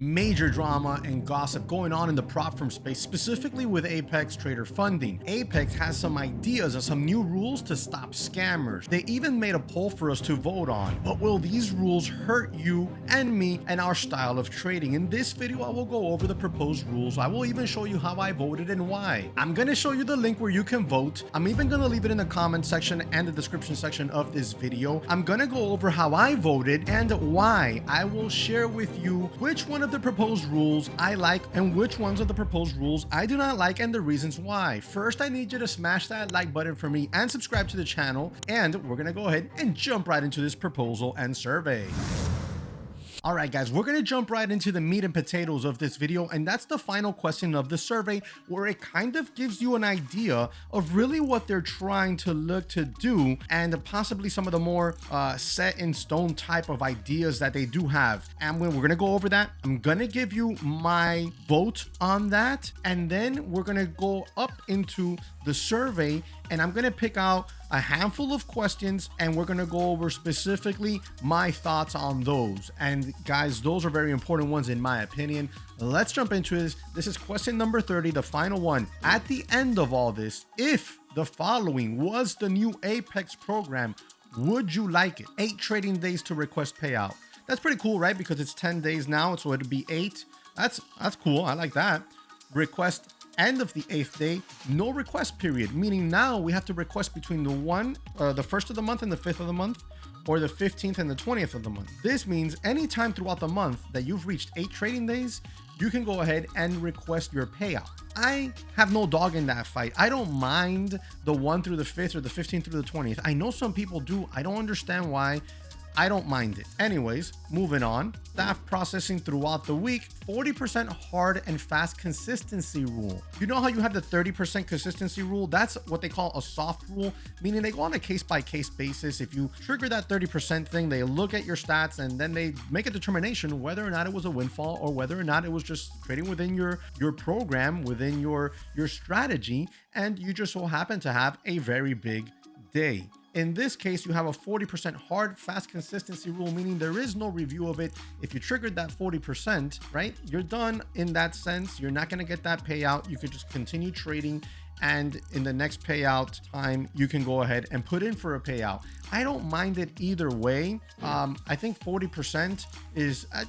Major drama and gossip going on in the prop firm space, specifically with Apex Trader Funding. Apex has some ideas and some new rules to stop scammers. They even made a poll for us to vote on. But will these rules hurt you and me and our style of trading? In this video, I will go over the proposed rules. I will even show you how I voted and why. I'm going to show you the link where you can vote. I'm even going to leave it in the comment section and the description section of this video. I'm going to go over how I voted and why. I will share with you which one of the proposed rules I like and which ones of the proposed rules I do not like and the reasons why. First, I need you to smash that like button for me and subscribe to the channel, and we're gonna go ahead and jump right into this proposal and survey. All right, guys, we're going to jump right into the meat and potatoes of this video, and that's the final question of the survey, where it kind of gives you an idea of really what they're trying to look to do and possibly some of the more set in stone type of ideas that they do have. And when we're going to go over that, I'm going to give you my vote on that, and then we're going to go up into the survey, and I'm going to pick out a handful of questions, and we're going to go over specifically my thoughts on those. And guys, those are very important ones in my opinion. Let's jump into this. This is question number 30, the final one. At the end of all this, if the following was the new Apex program, would you like it? 8 trading days to request payout. That's pretty cool, right? Because it's 10 days now, so it'd be 8. That's cool. I like that. Request end of the 8th day, no request period, meaning now we have to request between the 1st of the month and the 5th of the month, or the 15th and the 20th of the month. This means anytime throughout the month that you've reached 8 trading days, you can go ahead and request your payout. I have no dog in that fight. I don't mind the 1 through the 5th or the 15th through the 20th. I know some people do. I don't understand why. I don't mind it. Anyways, moving on. Staff processing throughout the week, 40% hard and fast consistency rule. You know how you have the 30% consistency rule? That's what they call a soft rule, meaning they go on a case-by-case basis. If you trigger that 30% thing, they look at your stats and then they make a determination whether or not it was a windfall or whether or not it was just trading within your program, within your strategy, and you just so happen to have a very big day. In this case, you have a 40% hard, fast consistency rule, meaning there is no review of it. If you triggered that 40%, right, you're done in that sense. You're not going to get that payout. You could just continue trading, and in the next payout time, you can go ahead and put in for a payout. I don't mind it either way. I think 40% is, I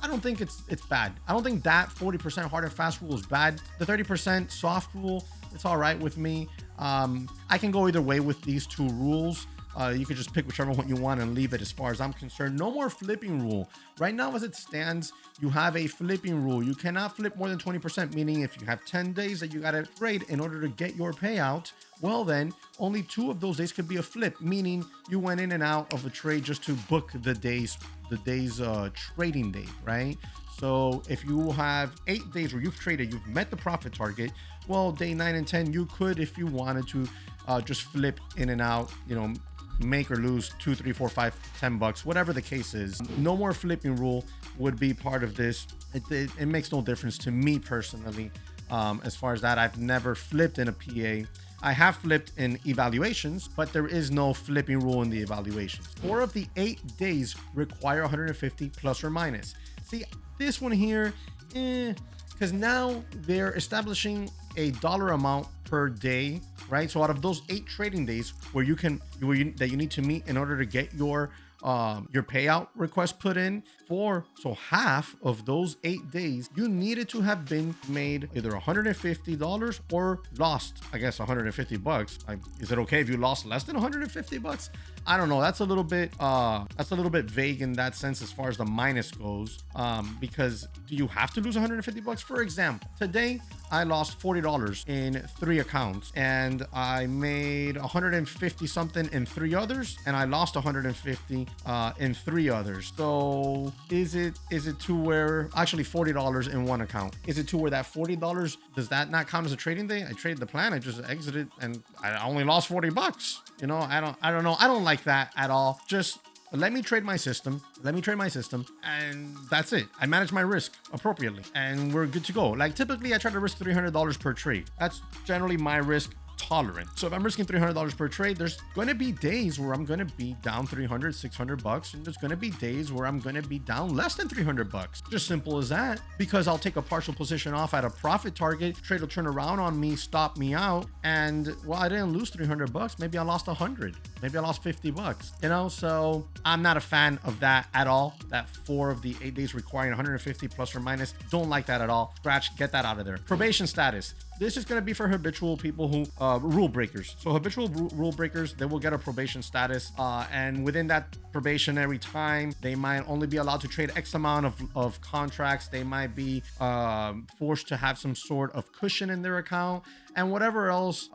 don't think it's bad. I don't think that 40% hard and fast rule is bad. The 30% soft rule, it's all right with me. I can go either way with these two rules. You could just pick whichever one you want and leave it as far as I'm concerned. No more flipping rule. Right now, as it stands, you have a flipping rule. You cannot flip more than 20%, meaning if you have 10 days that you got to trade in order to get your payout, well then, only 2 of those days could be a flip, meaning you went in and out of a trade just to book the day's trading day, right? So if you have 8 days where you've traded, you've met the profit target, well, day 9 and 10, you could, if you wanted to, just flip in and out, you know, make or lose 2, 3, 4, 5, 10 bucks, whatever the case is. No more flipping rule would be part of this. It makes no difference to me personally. As far as that, I've never flipped in a PA. I have flipped in evaluations, but there is no flipping rule in the evaluations. 4 of the 8 days require 150 plus or minus. See, this one here, because now they're establishing a dollar amount per day, right? So out of those 8 trading days that you need to meet in order to get your payout request put in for, so half of those 8 days, you needed to have been made either $150 or lost, I guess, 150 bucks. Is it okay if you lost less than 150 bucks? I don't know. That's a little bit vague in that sense as far as the minus goes. Because do you have to lose 150 bucks? For example, today I lost $40 in 3 accounts, and I made 150 something in 3 others, and I lost 150 in 3 others. So is it to where actually $40 in 1 account? Is it to where that $40, does that not count as a trading day? I traded the plan, I just exited, and I only lost 40 bucks. You know, I don't know. I don't like that at all. Just let me trade my system. And that's it. I manage my risk appropriately, and we're good to go. Like typically I try to risk $300 per trade. That's generally my risk tolerant. So if I'm risking $300 per trade, there's going to be days where I'm going to be down 300, 600 bucks. And there's going to be days where I'm going to be down less than 300 bucks. Just simple as that, because I'll take a partial position off at a profit target. Trade will turn around on me, stop me out. And well, I didn't lose 300 bucks. Maybe I lost 100. Maybe I lost 50 bucks, you know? So I'm not a fan of that at all. That 4 of the 8 days requiring 150 plus or minus. Don't like that at all. Scratch, get that out of there. Probation status. This is going to be for habitual people who rule breakers. So habitual rule breakers, they will get a probation status, and within that probationary time, they might only be allowed to trade X amount of contracts. They might be forced to have some sort of cushion in their account, and whatever else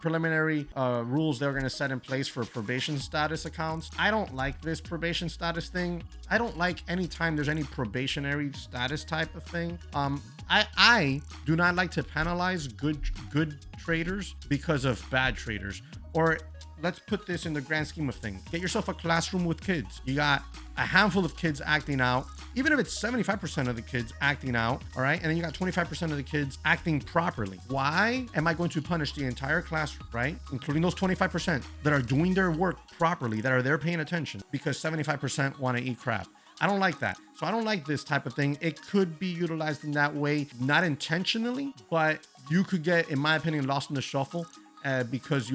preliminary rules they're going to set in place for probation status accounts. I don't like this probation status thing. I don't like any time there's any probationary status type of thing. I do not like to penalize good traders because of bad traders. Or let's put this in the grand scheme of things. Get yourself a classroom with kids. You got a handful of kids acting out, even if it's 75% of the kids acting out, all right? And then you got 25% of the kids acting properly. Why am I going to punish the entire classroom, right? Including those 25% that are doing their work properly, that are there paying attention, because 75% want to eat crap. I don't like that. So I don't like this type of thing. It could be utilized in that way, not intentionally, but you could get, in my opinion, lost in the shuffle because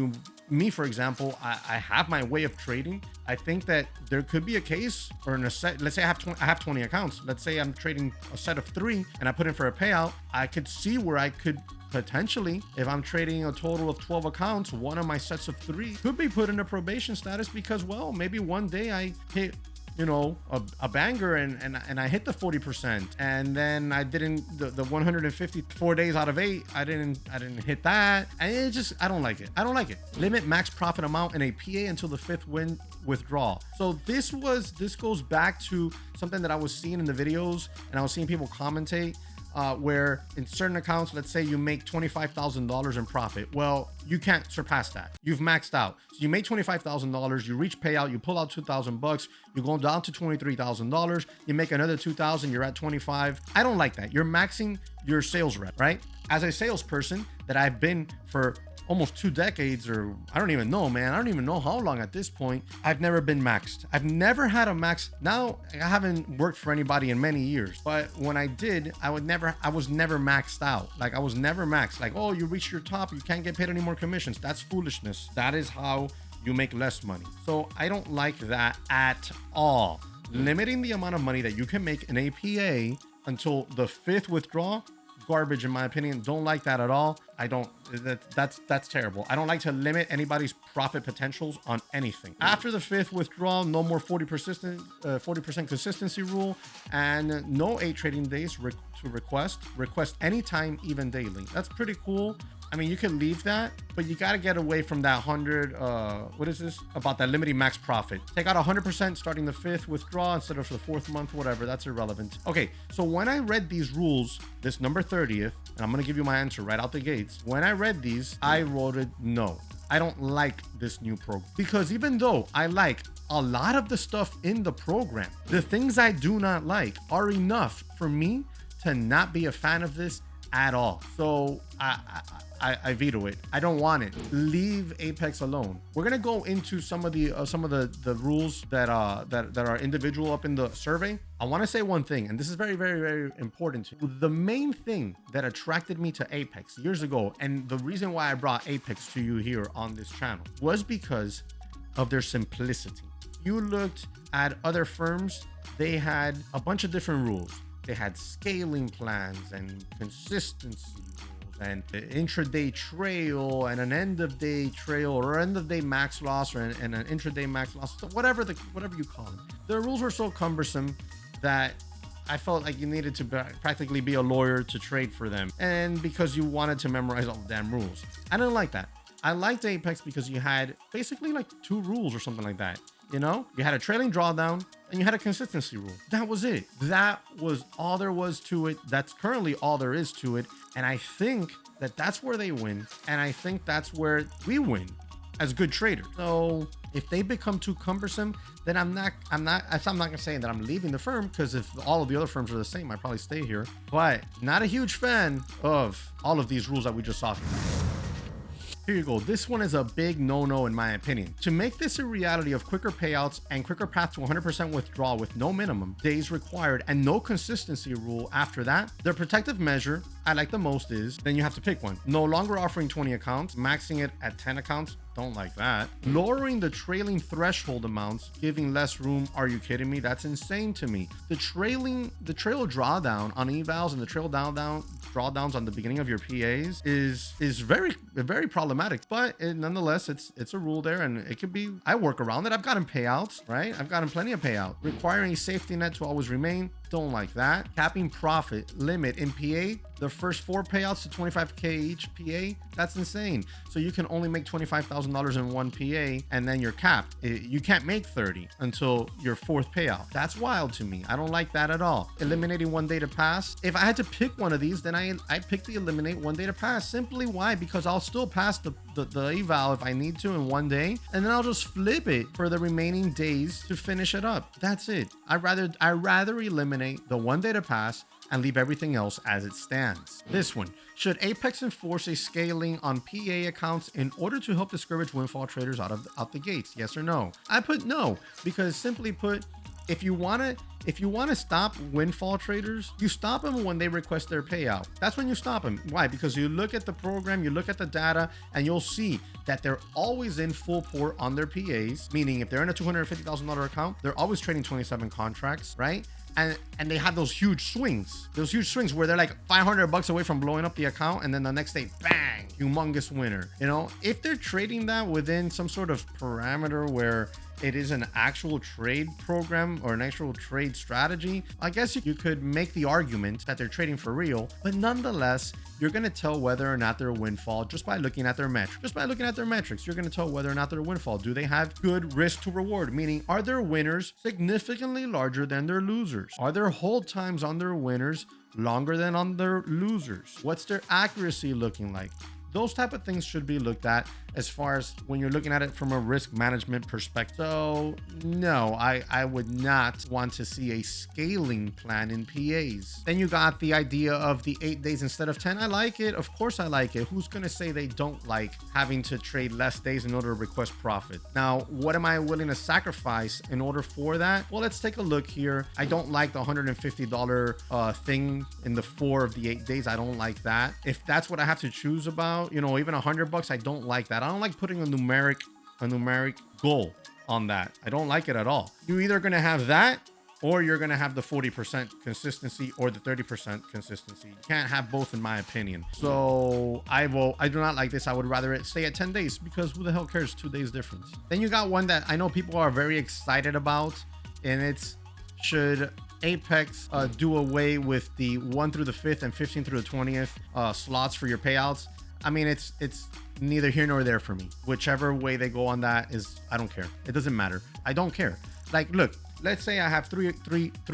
me, for example, I have my way of trading. I think that there could be a case, or in a set, let's say I have 20 accounts. Let's say I'm trading a set of 3 and I put in for a payout. I could see where I could potentially, if I'm trading a total of 12 accounts, one of my sets of 3 could be put in a probation status because, well, maybe one day I hit, you know, a banger and I hit the 40%, and then I didn't, the 154 days out of 8, I didn't hit that, and it just, I don't like it. Limit max profit amount in a PA until the 5th withdrawal. So this goes back to something that I was seeing in the videos, and I was seeing people commentate, where in certain accounts, let's say you make $25,000 in profit. Well, you can't surpass that. You've maxed out. So you made $25,000, you reach payout, you pull out 2,000 bucks, you're going down to $23,000, you make another 2,000, you're at 25. I don't like that. You're maxing your sales rep, right? As a salesperson that I've been for almost 2 decades, or I don't even know, man. I don't even know how long at this point. I've never been maxed. I've never had a max. Now, I haven't worked for anybody in many years, but when I did, I was never maxed out. Like, I was never maxed. Like, oh, you reached your top, you can't get paid any more commissions. That's foolishness. That is how you make less money. So I don't like that at all. Limiting the amount of money that you can make in APA until the 5th withdrawal, garbage in my opinion. Don't like that at all. I don't, that's terrible. I don't like to limit anybody's profit potentials on anything. After the 5th withdrawal, no more 40% consistency rule, and no 8 trading days to request anytime, even daily. That's pretty cool. I mean, you can leave that, but you got to get away from that 100, what is this? About that limiting max profit. Take out 100% starting the 5th withdrawal instead of the 4th month, whatever. That's irrelevant. Okay, so when I read these rules, this number 30th, and I'm going to give you my answer right out the gates. When I read these, I wrote it no. I don't like this new program, because even though I like a lot of the stuff in the program, the things I do not like are enough for me to not be a fan of this at all. So I veto it. I don't want it. Leave Apex alone. We're gonna go into some of the rules that are individual up in the survey. I want to say one thing, and this is very, very, very important to you. The main thing that attracted me to Apex years ago, and the reason why I brought Apex to you here on this channel, was because of their simplicity. You looked at other firms, they had a bunch of different rules. They had scaling plans and consistency rules and intraday trail and an end of day trail, or end of day max loss, or an intraday max loss, whatever you call it. The rules were so cumbersome that I felt like you needed to practically be a lawyer to trade for them, and because you wanted to memorize all the damn rules. I didn't like that. I liked Apex because you had basically like 2 rules or something like that. You know, you had a trailing drawdown and you had a consistency rule. That was it. That was all there was to it. That's currently all there is to it. And I think that that's where they win. And I think that's where we win as good traders. So if they become too cumbersome, then I'm not gonna say that I'm leaving the firm, because if all of the other firms are the same, I'd probably stay here. But not a huge fan of all of these rules that we just saw. Here you go. This one is a big no-no in my opinion. To make this a reality of quicker payouts and quicker path to 100% withdrawal with no minimum days required and no consistency rule after that, the protective measure I like the most is then you have to pick one. No longer offering 20 accounts, maxing it at 10 accounts. Don't like that. Lowering the trailing threshold amounts, giving less room. Are you kidding me? That's insane to me. The trail drawdown on evals and the trail drawdowns on the beginning of your PAs is very problematic, but nonetheless it's a rule there, and it could be, I work around it. I've gotten payouts, right? I've gotten plenty of payout. Requiring a safety net to always remain. Don't like that. Capping profit limit in PA, the first 4 payouts to 25K each PA, that's insane. So you can only make $25,000 in one PA, and then you're capped. You can't make 30 until your 4th payout. That's wild to me. I don't like that at all. Eliminating 1 day to pass. If I had to pick one of these, then I pick the eliminate 1 day to pass. Simply why? Because I'll still pass the eval if I need to in 1 day, and then I'll just flip it for the remaining days to finish it up. That's it. I rather eliminate the 1 day to pass and leave everything else as it stands. This one, should Apex enforce a scaling on PA accounts in order to help discourage windfall traders out the gates? Yes or no? I put no, because simply put, if you want to stop windfall traders, you stop them when they request their payout. That's when you stop them. Why? Because you look at the program, you look at the data, and you'll see that they're always in full port on their PAs, meaning if they're in a $250,000 account, they're always trading 27 contracts, right? And they have those huge swings where they're like $500 away from blowing up the account, and then the next day, bang, humongous winner. You know, if they're trading that within some sort of parameter where it is an actual trade program or an actual trade strategy, I guess you could make the argument that they're trading for real, but nonetheless, you're going to tell whether or not they're a windfall just by looking at their metrics. Just by looking at their metrics, you're going to tell whether or not they're a windfall. Do they have good risk to reward? Meaning, are their winners significantly larger than their losers? Are their hold times on their winners longer than on their losers? What's their accuracy looking like? Those type of things should be looked at as far as when you're looking at it from a risk management perspective. So no, I would not want to see a scaling plan in PAs. Then you got the idea of the 8 days instead of 10. I like it. Of course I like it. Who's going to say they don't like having to trade less days in order to request profit? Now, what am I willing to sacrifice in order for that? Well, let's take a look here. I don't like the $150 thing in the 4 of the 8 days. I don't like that. If that's what I have to choose about, you know, even $100, I don't like that. I don't like putting a numeric goal on that. I don't like it at all. You're either going to have that, or you're going to have the 40% consistency or the 30% consistency. You can't have both, in my opinion. So I do not like this. I would rather it stay at 10 days, because who the hell cares? 2 days difference. Then you got one that I know people are very excited about, and it's, should Apex do away with the 1 through the 5th and 15 through the 20th slots for your payouts? I mean, it's neither here nor there for me. Whichever way they go on that is, I don't care. It doesn't matter. I don't care. Like, look, let's say I have three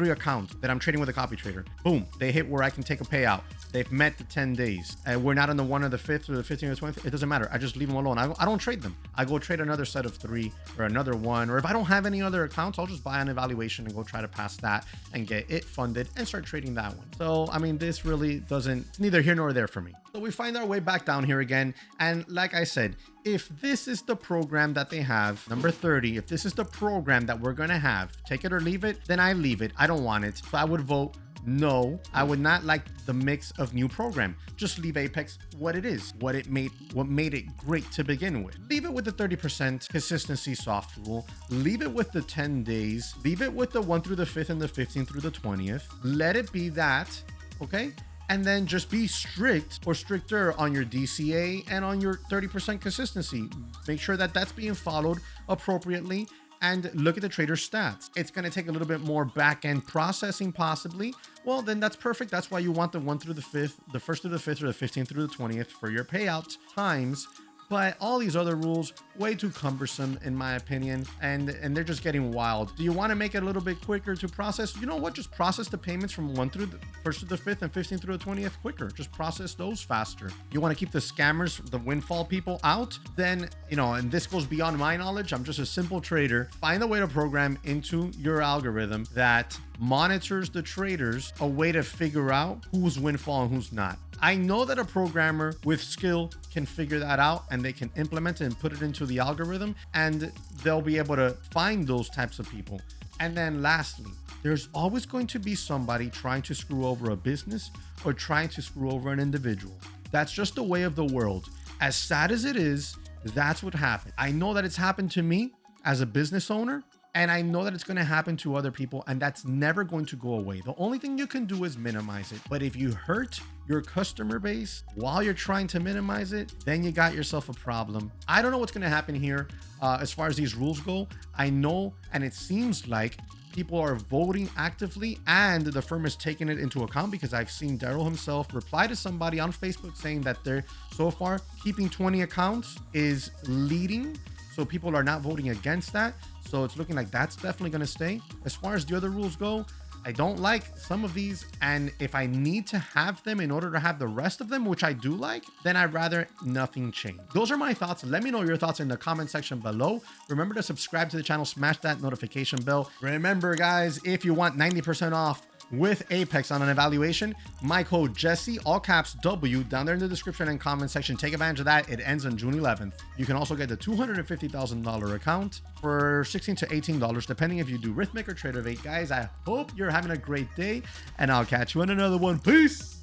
accounts that I'm trading with a copy trader. Boom, they hit where I can take a payout. They've met the 10 days, and we're not on the 1 or the 5th or the 15th or the 20th. It doesn't matter. I just leave them alone. I don't trade them. I go trade another set of 3 or another 1. Or if I don't have any other accounts, I'll just buy an evaluation and go try to pass that and get it funded and start trading that one. So, I mean, this really doesn't, neither here nor there for me. So we find our way back down here again. And like I said, if this is the program that they have, number 30, if this is the program that we're going to have, take it or leave it, then I leave it. I don't want it. So I would vote no. I would not like the mix of new program. Just leave Apex what it is, what made it great to begin with. Leave it with the 30% consistency soft rule. Leave it with the 10 days. Leave it with the 1 through the 5th and the 15th through the 20th. Let it be that, okay? And then just be strict or stricter on your DCA and on your 30% consistency. Make sure that that's being followed appropriately, and look at the trader's stats. It's going to take a little bit more back-end processing possibly. Well, then that's perfect. That's why you want the 1 through the 5th, the 1st through the 5th, or the 15th through the 20th for your payout times. But all these other rules, way too cumbersome in my opinion, and they're just getting wild. Do you want to make it a little bit quicker to process? You know what? Just process the payments from 1 through the 1st to the 5th and 15th through the 20th quicker. Just process those faster. You want to keep the scammers, the windfall people out? Then, you know, and this goes beyond my knowledge. I'm just a simple trader. Find a way to program into your algorithm that monitors the traders, a way to figure out who's windfall and who's not. I know that a programmer with skill can figure that out and they can implement it and put it into the algorithm, and they'll be able to find those types of people. And then lastly, there's always going to be somebody trying to screw over a business or trying to screw over an individual. That's just the way of the world. As sad as it is, that's what happened. I know that it's happened to me as a business owner, and I know that it's going to happen to other people, and that's never going to go away. The only thing you can do is minimize it. But if you hurt your customer base while you're trying to minimize it, then you got yourself a problem. I don't know what's going to happen here as far as these rules go. I know, and it seems like people are voting actively, and the firm is taking it into account, because I've seen Daryl himself reply to somebody on Facebook saying that they're so far keeping 20 accounts is leading. So people are not voting against that. So it's looking like that's definitely going to stay. As far as the other rules go, I don't like some of these. And if I need to have them in order to have the rest of them, which I do like, then I'd rather nothing change. Those are my thoughts. Let me know your thoughts in the comment section below. Remember to subscribe to the channel, smash that notification bell. Remember, guys, if you want 90% off with Apex on an evaluation, my code Jesse, all caps W, down there in the description and comment section. Take advantage of that. It ends on June 11th. You can also get the $250,000 account for $16 to $18, depending if you do Rhythmic or Trader 8. Guys, I hope you're having a great day, and I'll catch you in another one. Peace.